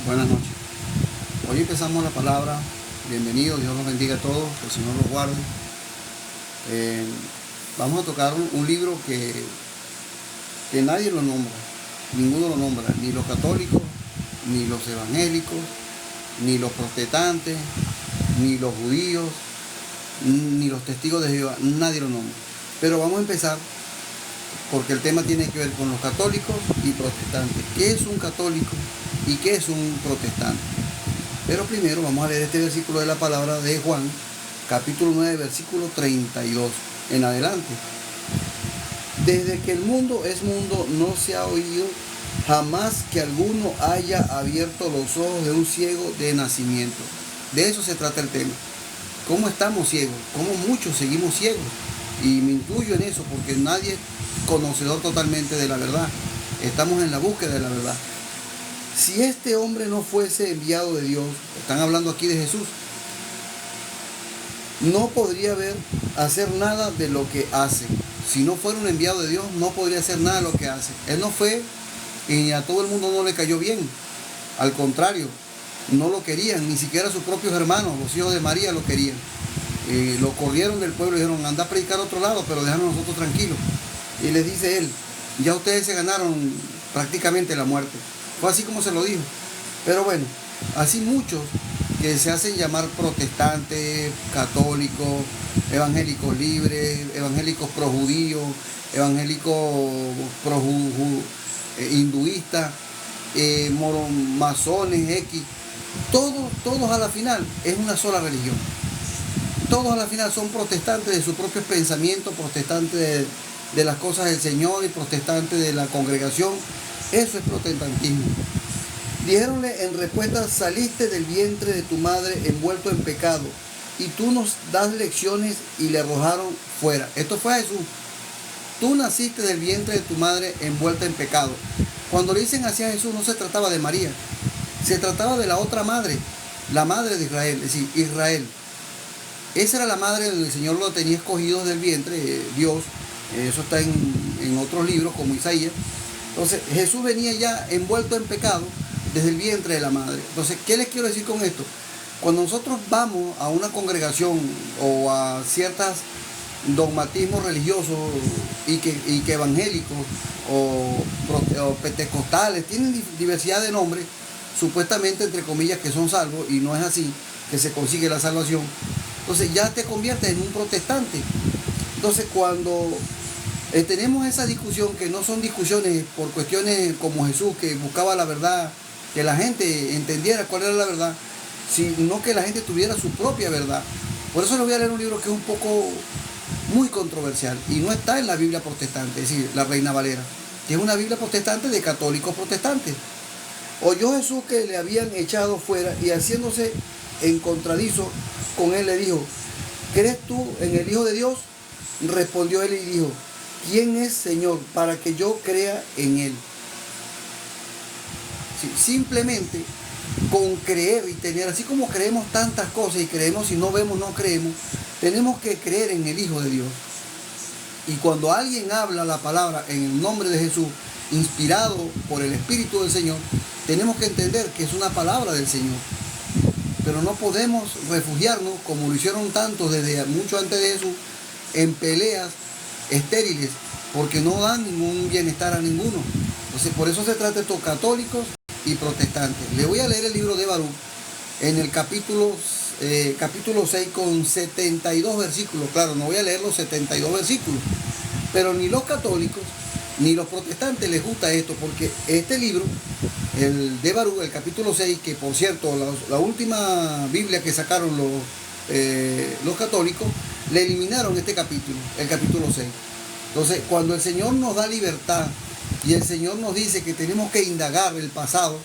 Buenas noches. Hoy empezamos la palabra. Bienvenidos, Dios los bendiga a todos, que el Señor los guarde. Vamos a tocar un libro que nadie lo nombra, ninguno lo nombra, ni los católicos, ni los evangélicos, ni los protestantes, ni los judíos, ni los testigos de Jehová, nadie lo nombra. Pero vamos a empezar porque el tema tiene que ver con los católicos y protestantes. ¿Qué es un católico y qué es un protestante? Pero primero vamos a leer este versículo de la palabra de Juan, capítulo 9, versículo 32 en adelante. Desde que el mundo es mundo, no se ha oído jamás que alguno haya abierto los ojos de un ciego de nacimiento. De eso se trata el tema. ¿Cómo estamos ciegos? ¿Cómo muchos seguimos ciegos? Y me incluyo en eso porque nadie es conocedor totalmente de la verdad. Estamos en la búsqueda de la verdad. Si este hombre no fuese enviado de Dios, están hablando aquí de Jesús, no podría hacer nada de lo que hace. Si no fuera un enviado de Dios, no podría hacer nada de lo que hace. Él no fue y a todo el mundo no le cayó bien. Al contrario, no lo querían, ni siquiera sus propios hermanos, los hijos de María lo querían. Lo corrieron del pueblo y dijeron, anda a predicar a otro lado, pero déjanos nosotros tranquilos. Y les dice él, ya ustedes se ganaron prácticamente la muerte. Fue así como se lo dijo. Pero bueno, así muchos que se hacen llamar protestantes, católicos, evangélicos libres, evangélicos projudíos, evangélicos hinduistas, masones, X, todos a la final es una sola religión. Todos a la final son protestantes de sus propios pensamientos, protestantes de las cosas del Señor y protestantes de la congregación. Eso es protestantismo. Dijéronle en respuesta, saliste del vientre de tu madre envuelto en pecado y tú nos das lecciones, y le arrojaron fuera. Esto fue a Jesús. Tú naciste del vientre de tu madre envuelta en pecado. Cuando le dicen así a Jesús, no se trataba de María, se trataba de la otra madre, la madre de Israel, es decir, Israel. Esa era la madre donde el Señor lo tenía escogido del vientre, Dios. Eso está en otros libros como Isaías. Entonces Jesús venía ya envuelto en pecado desde el vientre de la madre. Entonces, ¿qué les quiero decir con esto? Cuando nosotros vamos a una congregación o a ciertos dogmatismos religiosos y que evangélicos o pentecostales, tienen diversidad de nombres, supuestamente entre comillas que son salvos, y no es así que se consigue la salvación. Entonces ya te conviertes en un protestante. Entonces cuando tenemos esa discusión, que no son discusiones por cuestiones como Jesús, que buscaba la verdad, que la gente entendiera cuál era la verdad, sino que la gente tuviera su propia verdad. Por eso les voy a leer un libro que es un poco muy controversial y no está en la Biblia protestante, es decir, la Reina Valera, que es una Biblia protestante de católicos protestantes. Oyó Jesús que le habían echado fuera y haciéndose en contradizo con él le dijo, ¿crees tú en el Hijo de Dios? Respondió él y dijo, ¿quién es, Señor, para que yo crea en él? Sí, simplemente con creer y tener, así como creemos tantas cosas y creemos, si no vemos no creemos, tenemos que creer en el Hijo de Dios. Y cuando alguien habla la palabra en el nombre de Jesús, inspirado por el Espíritu del Señor, tenemos que entender que es una palabra del Señor. Pero no podemos refugiarnos, como lo hicieron tantos desde mucho antes de Jesús, en peleas estériles, porque no dan ningún bienestar a ninguno. Entonces, por eso se trata de estos católicos y protestantes. Le voy a leer el libro de Baruch en el capítulo 6 con 72 versículos. Claro, no voy a leer los 72 versículos, pero ni los católicos ni los protestantes les gusta esto, porque este libro, el de Baruch, el capítulo 6, que por cierto, la última Biblia que sacaron los católicos, le eliminaron este capítulo, el capítulo 6. Entonces, cuando el Señor nos da libertad y el Señor nos dice que tenemos que indagar el pasado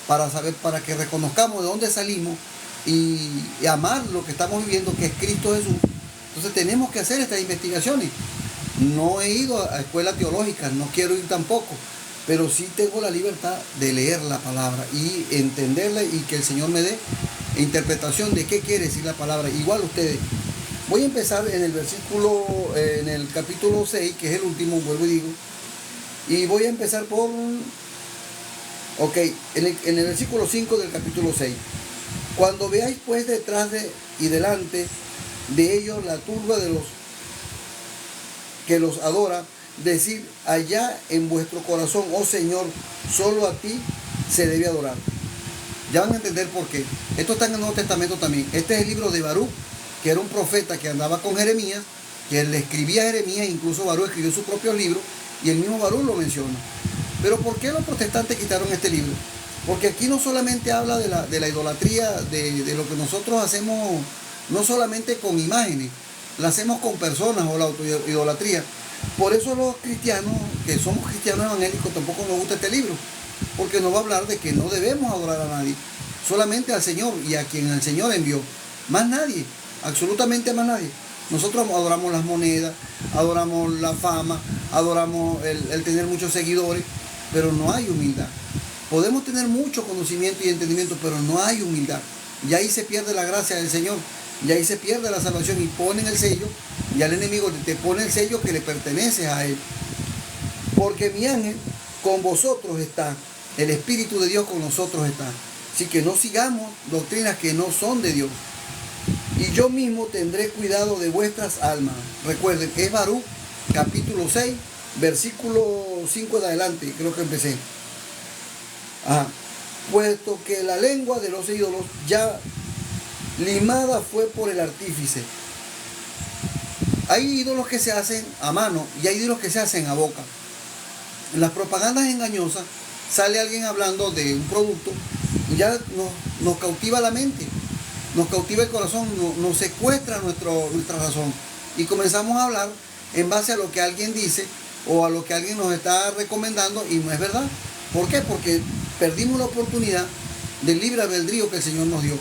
para saber, para que reconozcamos de dónde salimos y amar lo que estamos viviendo, que es Cristo Jesús, entonces tenemos que hacer estas investigaciones. No he ido a escuela teológica, no quiero ir tampoco, pero sí tengo la libertad de leer la palabra y entenderla, y que el Señor me dé interpretación de qué quiere decir la palabra. Igual ustedes. Voy a empezar en el capítulo 6, que es el último, vuelvo y digo, y voy a empezar por Ok, en el versículo 5 del capítulo 6. Cuando veáis pues detrás de y delante de ellos la turba de los que los adora, decir allá en vuestro corazón, oh Señor, solo a ti se debe adorar. Ya van a entender por qué. Esto está en el Nuevo Testamento también. Este es el libro de Baruch, que era un profeta que andaba con Jeremías, que le escribía a Jeremías, incluso Baruch escribió su propio libro, y el mismo Baruch lo menciona. Pero ¿por qué los protestantes quitaron este libro? Porque aquí no solamente habla de la idolatría, de lo que nosotros hacemos, no solamente con imágenes, la hacemos con personas o la autoidolatría. Por eso los cristianos, que somos cristianos evangélicos, tampoco nos gusta este libro, porque nos va a hablar de que no debemos adorar a nadie, solamente al Señor y a quien el Señor envió. Más nadie, absolutamente más nadie. Nosotros adoramos las monedas, adoramos la fama, adoramos el tener muchos seguidores, pero no hay humildad. Podemos tener mucho conocimiento y entendimiento, pero no hay humildad. Y ahí se pierde la gracia del Señor, y ahí se pierde la salvación y ponen el sello, y al enemigo te pone el sello que le pertenece a él. Porque mi ángel con vosotros está, el Espíritu de Dios con nosotros está. Así que no sigamos doctrinas que no son de Dios. Y yo mismo tendré cuidado de vuestras almas. Recuerden, es Baruch, capítulo 6, versículo 5 de adelante, creo que empecé. Puesto que la lengua de los ídolos ya limada fue por el artífice. Hay ídolos que se hacen a mano y hay ídolos que se hacen a boca. En las propagandas engañosas sale alguien hablando de un producto y ya nos cautiva la mente, nos cautiva el corazón, nos secuestra nuestra razón y comenzamos a hablar en base a lo que alguien dice o a lo que alguien nos está recomendando y no es verdad. ¿Por qué? Porque perdimos la oportunidad del libre albedrío que el Señor nos dio.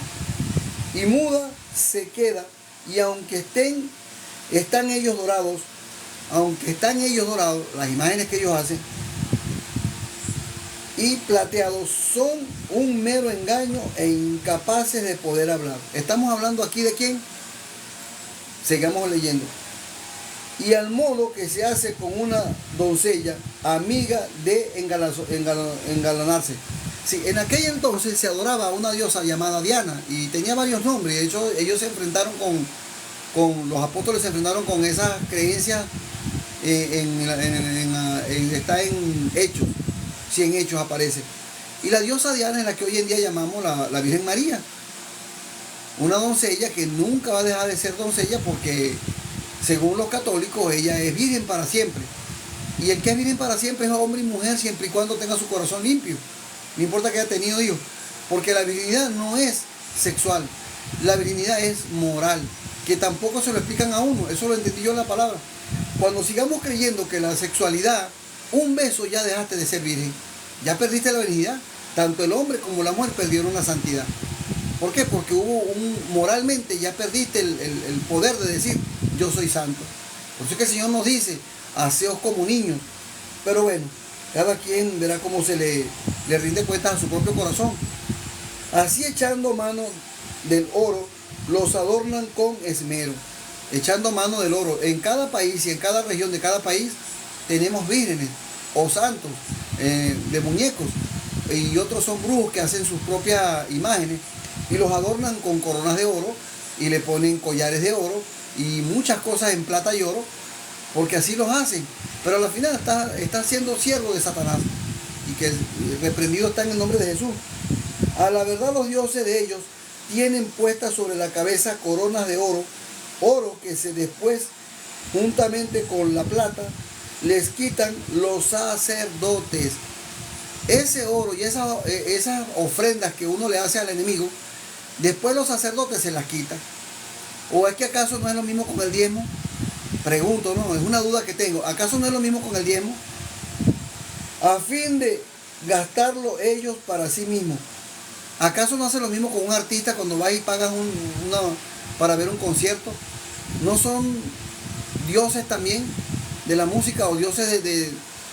Y muda se queda, y aunque están ellos dorados, las imágenes que ellos hacen, y plateados, son un mero engaño e incapaces de poder hablar. Estamos hablando aquí de quién. Sigamos leyendo. Y al modo que se hace con una doncella, amiga de engalanarse. Sí, en aquel entonces se adoraba a una diosa llamada Diana y tenía varios nombres. De hecho, ellos se enfrentaron con los apóstoles, se enfrentaron con esas creencias. Está en Hechos. Sí, en Hechos aparece. Y la diosa Diana es la que hoy en día llamamos la Virgen María. Una doncella que nunca va a dejar de ser doncella porque, según los católicos, ella es virgen para siempre. Y el que es virgen para siempre es hombre y mujer siempre y cuando tenga su corazón limpio. No importa que haya tenido hijos. Porque la virginidad no es sexual. La virginidad es moral. Que tampoco se lo explican a uno. Eso lo entendí yo en la palabra. Cuando sigamos creyendo que la sexualidad, un beso ya dejaste de ser virgen. Ya perdiste la virginidad. Tanto el hombre como la mujer perdieron la santidad. ¿Por qué? Porque moralmente ya perdiste el poder de decir yo soy santo. Por eso es que el Señor nos dice, haceos como niños. Pero bueno, cada quien verá cómo se le rinde cuentas a su propio corazón. Así, echando mano del oro, los adornan con esmero. Echando mano del oro. En cada país y en cada región de cada país tenemos vírgenes o santos de muñecos. Y otros son brujos que hacen sus propias imágenes y los adornan con coronas de oro y le ponen collares de oro y muchas cosas en plata y oro, porque así los hacen. Pero al final está siendo siervo de Satanás y que reprendido está en el nombre de Jesús. A la verdad, los dioses de ellos tienen puestas sobre la cabeza coronas de oro, oro que se después, juntamente con la plata, les quitan los sacerdotes. Ese oro y esas ofrendas que uno le hace al enemigo, después los sacerdotes se las quitan. ¿O es que acaso no es lo mismo con el diezmo? Pregunto, no, es una duda que tengo. ¿Acaso no es lo mismo con el diezmo? A fin de gastarlo ellos para sí mismos. ¿Acaso no hace lo mismo con un artista cuando vas y pagas para ver un concierto? ¿No son dioses también de la música o dioses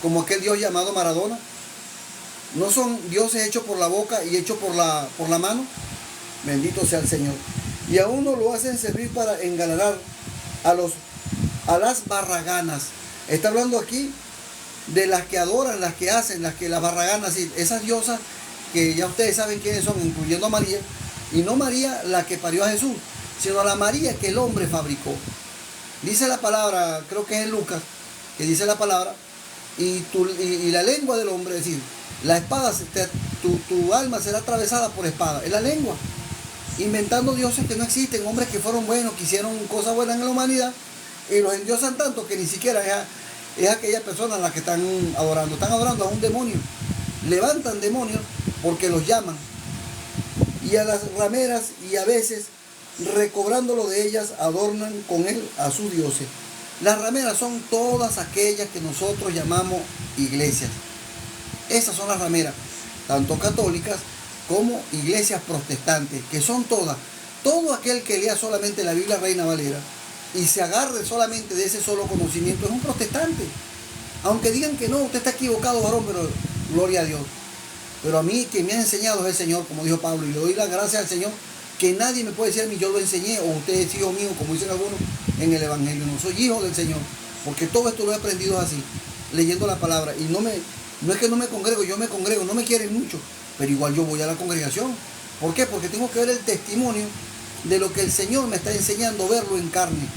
como aquel dios llamado Maradona? ¿No son dioses hechos por la boca y hechos por la mano? Bendito sea el Señor. Y a uno lo hacen servir para engalanar a las barraganas. Está hablando aquí de las que adoran, las que hacen, las barraganas, esas diosas que ya ustedes saben quiénes son, incluyendo a María, y no María la que parió a Jesús, sino a la María que el hombre fabricó. Dice la palabra, creo que es en Lucas, que dice la palabra, y la lengua del hombre, es decir, la espada, tu alma será atravesada por espada, es la lengua, inventando dioses que no existen, hombres que fueron buenos, que hicieron cosas buenas en la humanidad, y los endiosan tanto que ni siquiera es aquella persona a la que están adorando a un demonio, levantan demonios porque los llaman, y a las rameras, y a veces recobrándolo de ellas adornan con él a sus dioses. Las rameras son todas aquellas que nosotros llamamos iglesias. Esas son las rameras, tanto católicas como iglesias protestantes, que son todas. Todo aquel que lea solamente la Biblia Reina Valera y se agarre solamente de ese solo conocimiento es un protestante. Aunque digan que no, usted está equivocado, varón, pero gloria a Dios. Pero a mí, quien me ha enseñado es el Señor, como dijo Pablo, y le doy las gracias al Señor, que nadie me puede decir a mí, yo lo enseñé, o usted es hijo mío, como dicen algunos en el Evangelio. No, soy hijo del Señor, porque todo esto lo he aprendido así, leyendo la palabra. Y no es que no me congrego, yo me congrego, no me quieren mucho, pero igual yo voy a la congregación. ¿Por qué? Porque tengo que ver el testimonio de lo que el Señor me está enseñando, verlo en carne.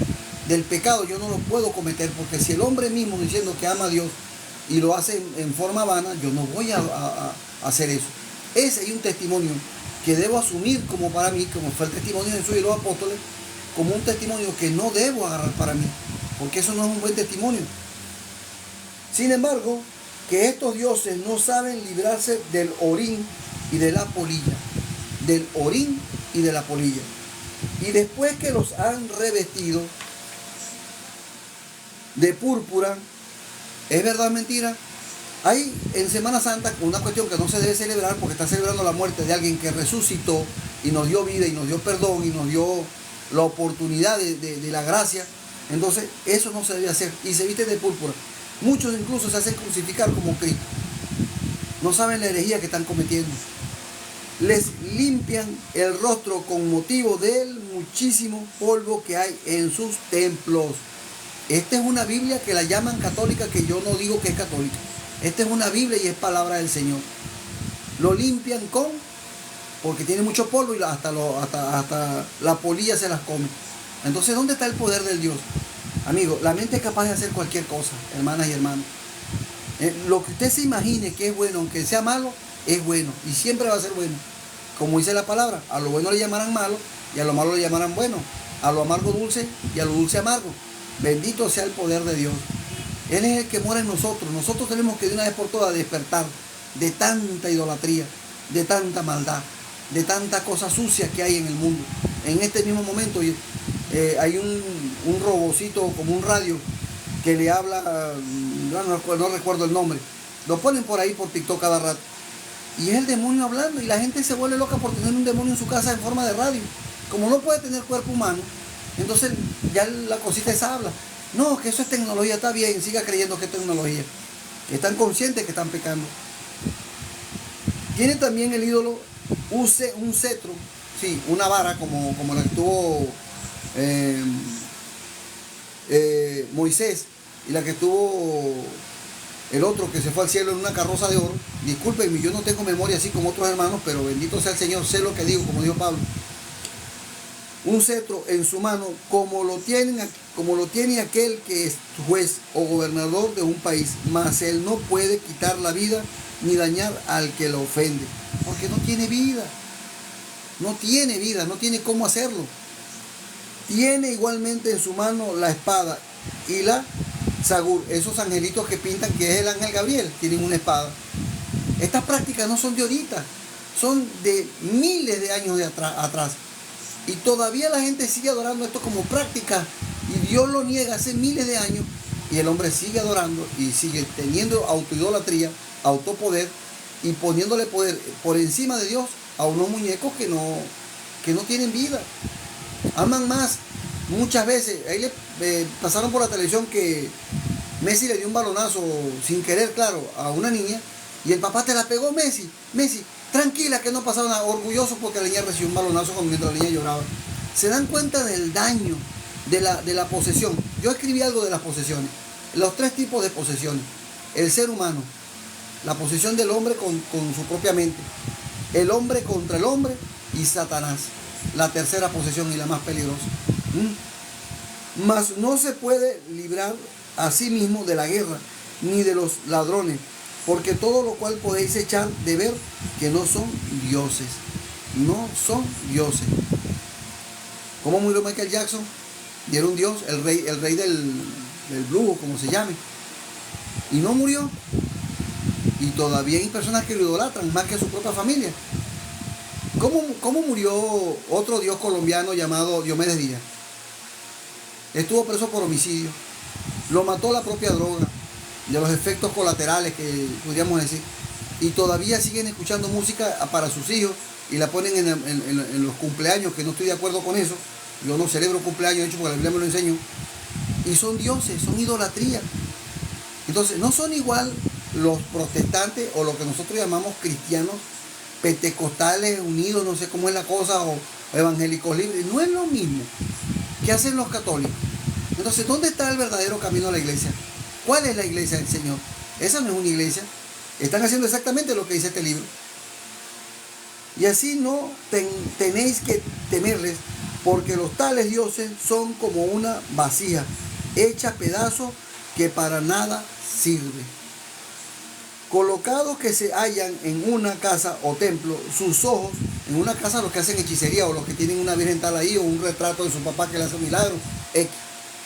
Del pecado yo no lo puedo cometer, porque si el hombre mismo diciendo que ama a Dios y lo hace en forma vana, yo no voy a hacer eso. Ese es un testimonio que debo asumir como para mí, como fue el testimonio de Jesús y los apóstoles, como un testimonio que no debo agarrar para mí, porque eso no es un buen testimonio. Sin embargo, que estos dioses no saben librarse del orín y de la polilla, del orín y de la polilla. Y después que los han revestido de púrpura, ¿es verdad o mentira? Hay en Semana Santa una cuestión que no se debe celebrar porque está celebrando la muerte de alguien que resucitó y nos dio vida y nos dio perdón y nos dio la oportunidad de la gracia. Entonces eso no se debe hacer y se viste de púrpura. Muchos incluso se hacen crucificar como Cristo. No saben la herejía que están cometiendo. Les limpian el rostro con motivo del muchísimo polvo que hay en sus templos. Esta es una Biblia que la llaman católica, que yo no digo que es católica. Esta es una Biblia y es palabra del Señor. Lo limpian porque tiene mucho polvo y hasta la polilla se las come. Entonces, ¿dónde está el poder del Dios? Amigo, la mente es capaz de hacer cualquier cosa, hermanas y hermanos. Lo que usted se imagine que es bueno, aunque sea malo, es bueno y siempre va a ser bueno. Como dice la palabra, a lo bueno le llamarán malo y a lo malo le llamarán bueno. A lo amargo dulce y a lo dulce amargo. Bendito sea el poder de Dios. Él es el que mora en nosotros. Nosotros tenemos que de una vez por todas despertar de tanta idolatría, de tanta maldad, de tanta cosa sucia que hay en el mundo. En este mismo momento hay un robocito como un radio que le habla, no recuerdo el nombre. Lo ponen por ahí por TikTok cada rato. Y es el demonio hablando y la gente se vuelve loca por tener un demonio en su casa en forma de radio. Como no puede tener cuerpo humano, entonces ya la cosita esa habla. No, que eso es tecnología, está bien, siga creyendo que es tecnología. Que están conscientes que están pecando. Tiene también el ídolo un cetro, sí, una vara como la que tuvo Moisés y la que tuvo el otro que se fue al cielo en una carroza de oro. Discúlpenme, yo no tengo memoria así como otros hermanos, pero bendito sea el Señor, sé lo que digo, como dijo Pablo. Un cetro en su mano, como lo tiene aquel que es juez o gobernador de un país, mas él no puede quitar la vida ni dañar al que lo ofende, porque no tiene vida, no tiene cómo hacerlo. Tiene igualmente en su mano la espada y la sagur, esos angelitos que pintan que es el ángel Gabriel, tienen una espada. Estas prácticas no son de ahorita, son de miles de años de atrás. Y todavía la gente sigue adorando esto como práctica y Dios lo niega hace miles de años y el hombre sigue adorando y sigue teniendo autoidolatría, autopoder y poniéndole poder por encima de Dios a unos muñecos que no tienen vida. Aman más. Muchas veces, ahí le pasaron por la televisión que Messi le dio un balonazo sin querer, claro, a una niña y el papá te la pegó, Messi, tranquila que no pasaba nada, orgulloso porque la niña recibió un balonazo mientras la niña lloraba. Se dan cuenta del daño de la posesión. Yo escribí algo de las posesiones, los 3 tipos de posesiones. el ser humano, la posesión del hombre con su propia mente, el hombre contra el hombre y Satanás, la tercera posesión y la más peligrosa. Mas no se puede librar a sí mismo de la guerra, ni de los ladrones, porque todo lo cual podéis echar de ver que no son dioses. No son dioses. ¿Cómo murió Michael Jackson? Y era un dios, el rey del blues, como se llame. Y no murió. Y todavía hay personas que lo idolatran más que su propia familia. ¿Cómo murió otro dios colombiano llamado Diomedes Díaz? Estuvo preso por homicidio. Lo mató la propia droga, de los efectos colaterales que podríamos decir. Y todavía siguen escuchando música para sus hijos y la ponen en los cumpleaños, que no estoy de acuerdo con eso. Yo no celebro cumpleaños, de hecho, porque la Biblia me lo enseñó. Y son dioses, son idolatría. Entonces, no son igual los protestantes o lo que nosotros llamamos cristianos, pentecostales, unidos, no sé cómo es la cosa, o evangélicos libres. No es lo mismo que hacen los católicos. Entonces, ¿dónde está el verdadero camino a la iglesia? ¿Cuál es la iglesia del Señor? Esa no es una iglesia. Están haciendo exactamente lo que dice este libro. Y así no tenéis que temerles, porque los tales dioses son como una vasija hecha pedazos que para nada sirve. Colocados que se hallan en una casa o templo, sus ojos, en una casa los que hacen hechicería o los que tienen una virgen tal ahí o un retrato de su papá que le hace un milagro,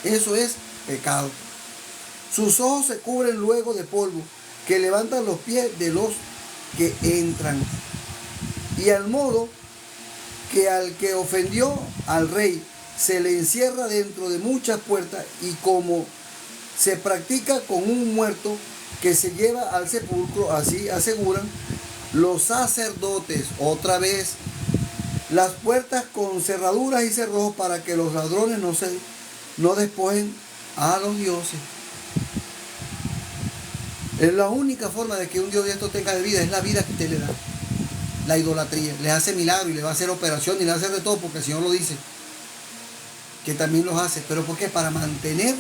eso es pecado. Sus ojos se cubren luego de polvo, que levantan los pies de los que entran. Y al modo que al que ofendió al rey se le encierra dentro de muchas puertas, y como se practica con un muerto que se lleva al sepulcro, así aseguran los sacerdotes, otra vez, las puertas con cerraduras y cerrojos para que los ladrones no despojen a los dioses. Es la única forma de que un dios de esto tenga de vida, es la vida que usted le da. La idolatría. Le hace milagro y le va a hacer operación y le va a hacer de todo porque el Señor lo dice. Que también los hace. ¿Pero por qué? Para mantener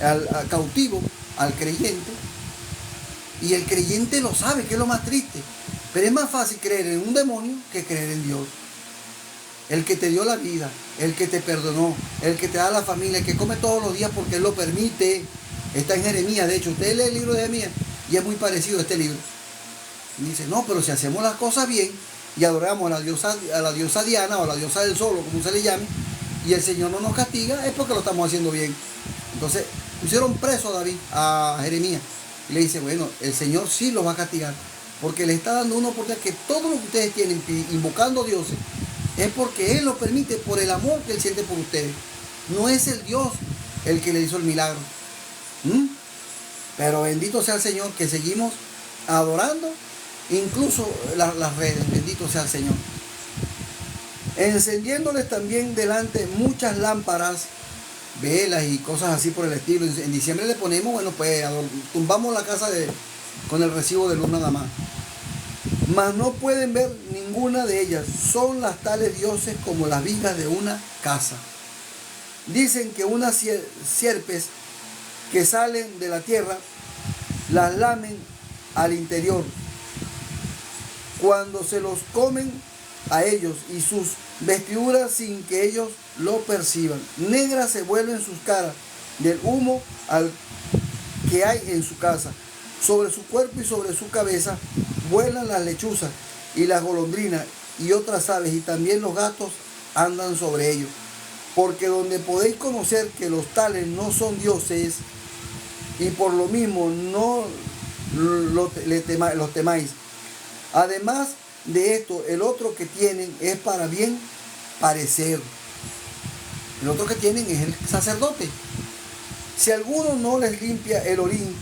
al cautivo al creyente. Y el creyente lo sabe, que es lo más triste. Pero es más fácil creer en un demonio que creer en Dios. El que te dio la vida, el que te perdonó, el que te da la familia, el que come todos los días porque Él lo permite. Está en Jeremías. De hecho, usted lee el libro de Jeremías y es muy parecido a este libro. Y dice, no, pero si hacemos las cosas bien y adoramos a la diosa Diana o a la diosa del sol, o como se le llame, y el Señor no nos castiga, es porque lo estamos haciendo bien. Entonces, pusieron preso a David, a Jeremías, y le dice, bueno, el Señor sí los va a castigar, porque le está dando una oportunidad que todo lo que ustedes tienen invocando a dioses es porque Él lo permite por el amor que Él siente por ustedes. No es el Dios el que le hizo el milagro. Pero bendito sea el Señor, que seguimos adorando incluso las redes. Bendito sea el Señor. Encendiéndoles también delante muchas lámparas, velas y cosas así por el estilo. En diciembre le ponemos, bueno, pues tumbamos la casa con el recibo de luz nada más. Mas no pueden ver ninguna de ellas. Son las tales dioses como las vigas de una casa. Dicen que unas sierpes que salen de la tierra las lamen al interior cuando se los comen a ellos, y sus vestiduras, sin que ellos lo perciban, negras se vuelven sus caras del humo que hay en su casa. Sobre su cuerpo y sobre su cabeza vuelan las lechuzas y las golondrinas y otras aves, y también los gatos andan sobre ellos. Porque donde podéis conocer que los tales no son dioses, y por lo mismo no los temáis. Además de esto, el otro que tienen es para bien parecer. El otro que tienen es el sacerdote. Si alguno no les limpia el orín,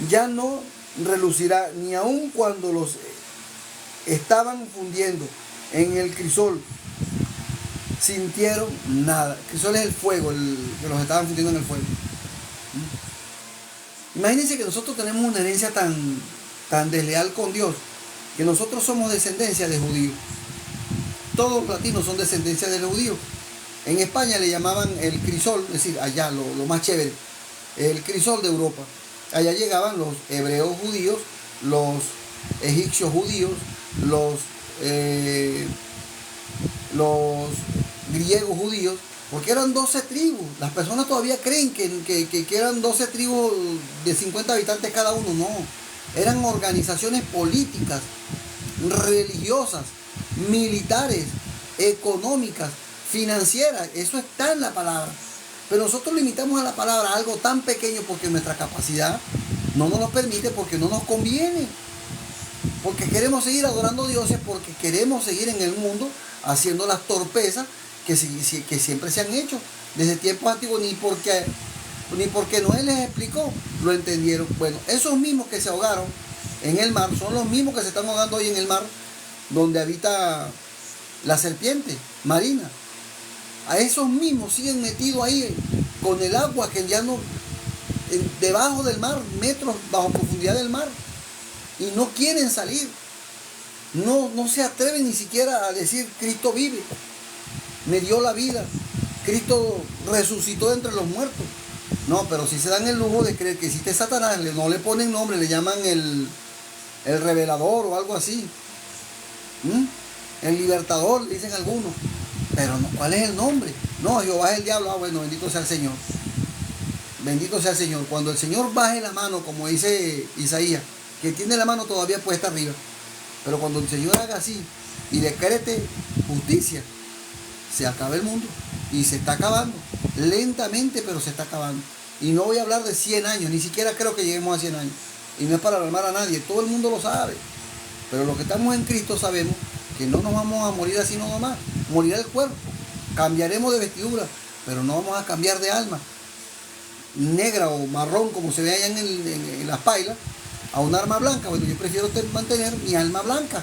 ya no relucirá, ni aun cuando los estaban fundiendo en el crisol sintieron nada. El crisol es el fuego, que los estaban fundiendo en el fuego. Imagínense que nosotros tenemos una herencia tan desleal con Dios, que nosotros somos descendencia de judíos. Todos los latinos son descendencia de los judíos. En España le llamaban el crisol, es decir, allá lo más chévere, el crisol de Europa. allá llegaban los hebreos judíos, los egipcios judíos, los griegos judíos, porque eran 12 tribus. Las personas todavía creen que eran 12 tribus de 50 habitantes cada uno. No, eran organizaciones políticas, religiosas, militares, económicas, financieras. Eso está en la palabra. Pero nosotros limitamos a la palabra a algo tan pequeño porque nuestra capacidad no nos lo permite, porque no nos conviene. Porque queremos seguir adorando dioses, porque queremos seguir en el mundo haciendo las torpezas que siempre se han hecho desde tiempos antiguos, ni porque Noé les explicó, lo entendieron. Bueno, esos mismos que se ahogaron en el mar son los mismos que se están ahogando hoy en el mar donde habita la serpiente marina. A esos mismos siguen metidos ahí con el agua que ya no, debajo del mar, metros bajo profundidad del mar, y no quieren salir. No se atreven ni siquiera a decir: Cristo vive, me dio la vida, Cristo resucitó de entre los muertos. No, pero si se dan el lujo de creer que existe Satanás, no le ponen nombre, le llaman el revelador o algo así. El libertador, le dicen algunos. Pero no, ¿cuál es el nombre? No, Jehová es el diablo. Ah, bueno, bendito sea el Señor. Bendito sea el Señor. Cuando el Señor baje la mano, como dice Isaías, que tiene la mano todavía puesta arriba, pero cuando el Señor haga así y decrete justicia, se acaba el mundo. Y se está acabando. Lentamente, pero se está acabando. Y no voy a hablar de 100 años, ni siquiera creo que lleguemos a 100 años. Y no es para alarmar a nadie, todo el mundo lo sabe. Pero los que estamos en Cristo sabemos que no nos vamos a morir así nomás. Morirá el cuerpo, cambiaremos de vestidura, pero no vamos a cambiar de alma. Negra o marrón, como se ve allá en las pailas, a un arma blanca. Bueno, yo prefiero mantener mi alma blanca,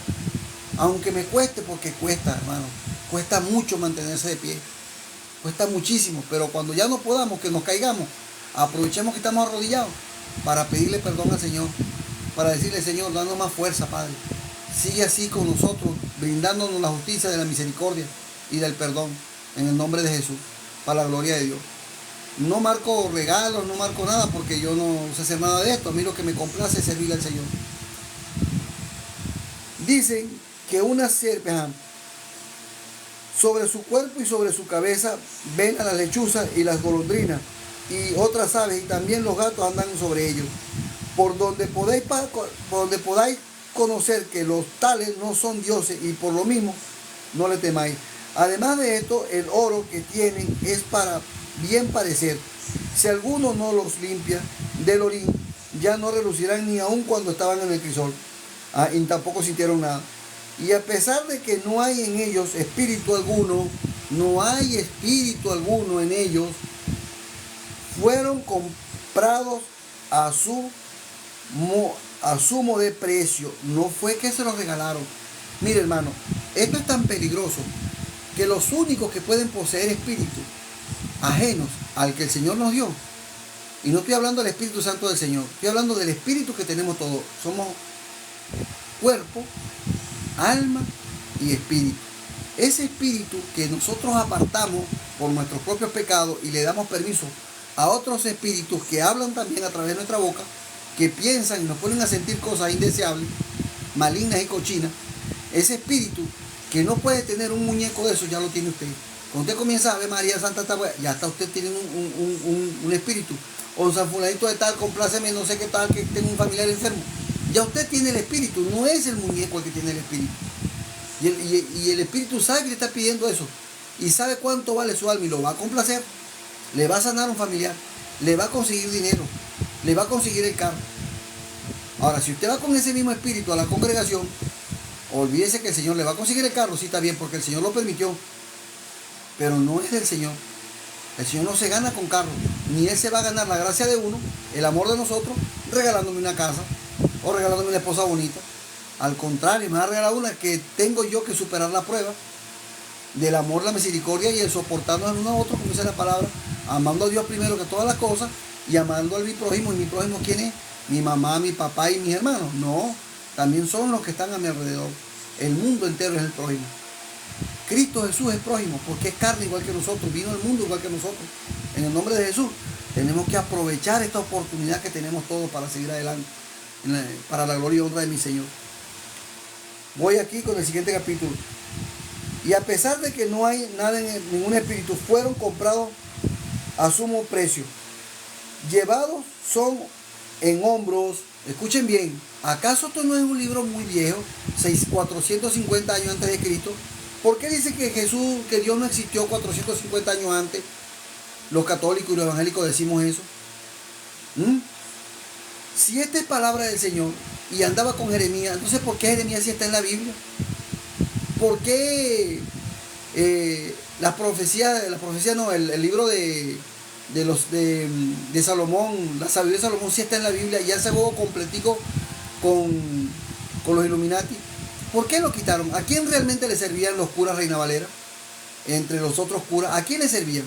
aunque me cueste, porque cuesta, hermano. Cuesta mucho mantenerse de pie. Cuesta muchísimo, pero cuando ya no podamos, que nos caigamos, aprovechemos que estamos arrodillados para pedirle perdón al Señor, para decirle: Señor, danos más fuerza, Padre. Sigue así con nosotros, brindándonos la justicia de la misericordia y del perdón, en el nombre de Jesús, para la gloria de Dios. No marco regalos, no marco nada, porque yo no sé hacer nada de esto. A mí lo que me complace es servirle al Señor. Dicen que una serpiente, sobre su cuerpo y sobre su cabeza ven a las lechuzas y las golondrinas y otras aves, y también los gatos andan sobre ellos. Por donde podáis conocer que los tales no son dioses, y por lo mismo no le temáis. Además de esto, el oro que tienen es para bien parecer. Si alguno no los limpia del orín, ya no relucirán ni aun cuando estaban en el crisol. Y tampoco sintieron nada. Y a pesar de que no hay en ellos espíritu alguno, no hay espíritu alguno en ellos, fueron comprados a sumo de precio. No fue que se los regalaron. Mire, hermano, esto es tan peligroso que los únicos que pueden poseer espíritus ajenos al que el Señor nos dio, y no estoy hablando del Espíritu Santo del Señor, estoy hablando del espíritu que tenemos todos. Somos cuerpo, alma y espíritu. Ese espíritu que nosotros apartamos por nuestros propios pecados y le damos permiso a otros espíritus que hablan también a través de nuestra boca, que piensan y nos ponen a sentir cosas indeseables, malignas y cochinas. Ese espíritu que no puede tener un muñeco de eso, ya lo tiene usted. Cuando usted comienza a ver María Santa, ya está usted tiene un espíritu. O San Fulanito de tal, compláceme, no sé qué tal, que tengo un familiar enfermo. Ya usted tiene el espíritu, no es el muñeco el que tiene el espíritu. Y el espíritu sabe que le está pidiendo eso. Y sabe cuánto vale su alma y lo va a complacer. Le va a sanar a un familiar, le va a conseguir dinero, le va a conseguir el carro. Ahora, si usted va con ese mismo espíritu a la congregación, olvídese que el Señor le va a conseguir el carro. Sí, está bien, porque el Señor lo permitió, pero no es del Señor. El Señor no se gana con carro, ni Él se va a ganar la gracia de uno, el amor de nosotros, regalándome una casa o regalándome una esposa bonita. Al contrario, me va a regalar una que tengo yo que superar la prueba del amor, la misericordia y el soportarnos en uno a otro, como dice la palabra, amando a Dios primero que todas las cosas y amando al mi prójimo. ¿Y mi prójimo quién es? Mi mamá, mi papá y mis hermanos. No, también son los que están a mi alrededor. El mundo entero es el prójimo. Cristo Jesús es prójimo porque es carne igual que nosotros, vino al mundo igual que nosotros, en el nombre de Jesús. Tenemos que aprovechar esta oportunidad que tenemos todos para seguir adelante, para la gloria y honra de mi Señor. Voy aquí con el siguiente capítulo. Y a pesar de que no hay nada en ningún espíritu, fueron comprados a sumo precio. Llevados son en hombros. Escuchen bien, ¿acaso esto no es un libro muy viejo? 450 años antes de Cristo. ¿Por qué dice que que Dios no existió 450 años antes? Los católicos y los evangélicos decimos eso. Si esta es palabra del Señor y andaba con Jeremías, entonces ¿por qué Jeremías sí está en la Biblia? ¿Por qué la profecía no, el libro de Salomón, la sabiduría de Salomón sí está en la Biblia, ya ese juego completico con los Illuminati? ¿Por qué lo quitaron? ¿A quién realmente le servían los curas Reina Valera? Entre los otros curas, ¿a quién le servían?